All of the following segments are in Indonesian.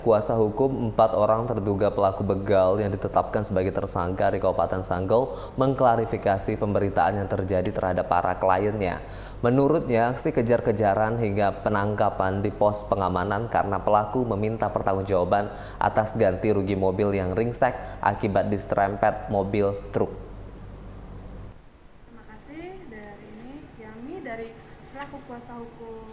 Kuasa hukum 4 orang terduga pelaku begal yang ditetapkan sebagai tersangka di Kabupaten Sanggau mengklarifikasi pemberitaan yang terjadi terhadap para kliennya. Menurutnya, aksi kejar-kejaran hingga penangkapan di pos pengamanan karena pelaku meminta pertanggungjawaban atas ganti rugi mobil yang ringsek akibat diserempet mobil truk. Terima kasih dari selaku kuasa hukum.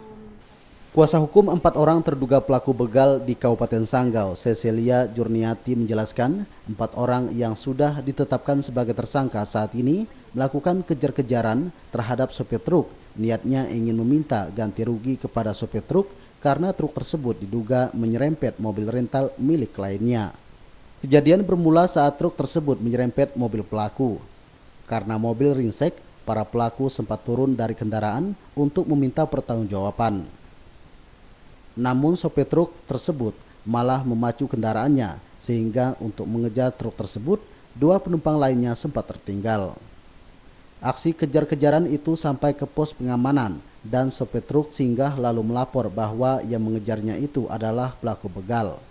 Kuasa hukum 4 orang terduga pelaku begal di Kabupaten Sanggau, Cecilia Jurniati menjelaskan 4 orang yang sudah ditetapkan sebagai tersangka saat ini melakukan kejar-kejaran terhadap sopir truk. Niatnya ingin meminta ganti rugi kepada sopir truk karena truk tersebut diduga menyerempet mobil rental milik kliennya. Kejadian bermula saat truk tersebut menyerempet mobil pelaku. Karena mobil ringsek, para pelaku sempat turun dari kendaraan untuk meminta pertanggungjawaban. Namun sopir truk tersebut malah memacu kendaraannya sehingga untuk mengejar truk tersebut, 2 penumpang lainnya sempat tertinggal. Aksi kejar-kejaran itu sampai ke pos pengamanan dan sopir truk singgah lalu melapor bahwa yang mengejarnya itu adalah pelaku begal.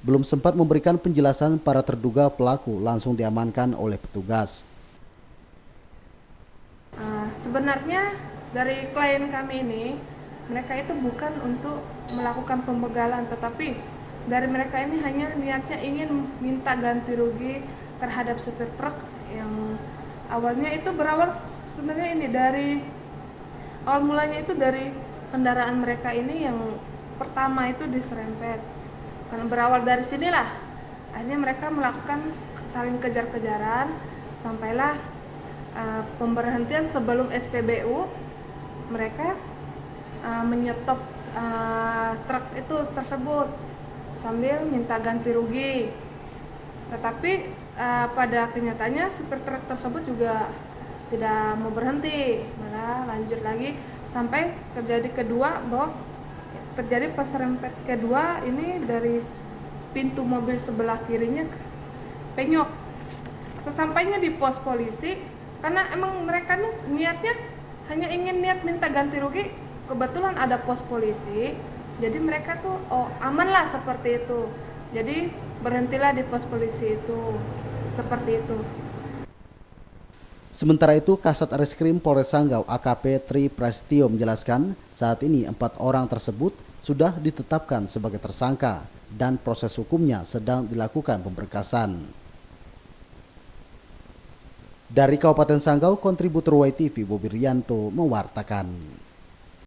Belum sempat memberikan penjelasan, para terduga pelaku langsung diamankan oleh petugas. Sebenarnya dari klien kami ini, mereka itu bukan untuk melakukan pembegalan, tetapi dari mereka ini hanya niatnya ingin minta ganti rugi terhadap supir truk yang awalnya itu berawal sebenarnya ini dari awal mulanya itu dari kendaraan mereka ini yang pertama itu diserempet. Karena berawal dari sinilah akhirnya mereka melakukan saling kejar-kejaran sampailah pemberhentian sebelum SPBU. Mereka menyetop truk itu tersebut sambil minta ganti rugi. Tetapi pada kenyataannya supir truk tersebut juga tidak mau berhenti, malah lanjut lagi sampai terjadi kedua bahwa terjadi peserempet kedua ini dari pintu mobil sebelah kirinya penyok. Sesampainya di pos polisi, karena emang mereka nih niatnya hanya ingin niat minta ganti rugi, kebetulan ada pos polisi, jadi mereka tuh aman lah seperti itu. Jadi berhentilah di pos polisi itu, seperti itu. Sementara itu, Kasat Reskrim Polres Sanggau AKP Tri Prastio menjelaskan saat ini 4 orang tersebut sudah ditetapkan sebagai tersangka dan proses hukumnya sedang dilakukan pemberkasan. Dari Kabupaten Sanggau, kontributor YTV Bobi Rianto mewartakan.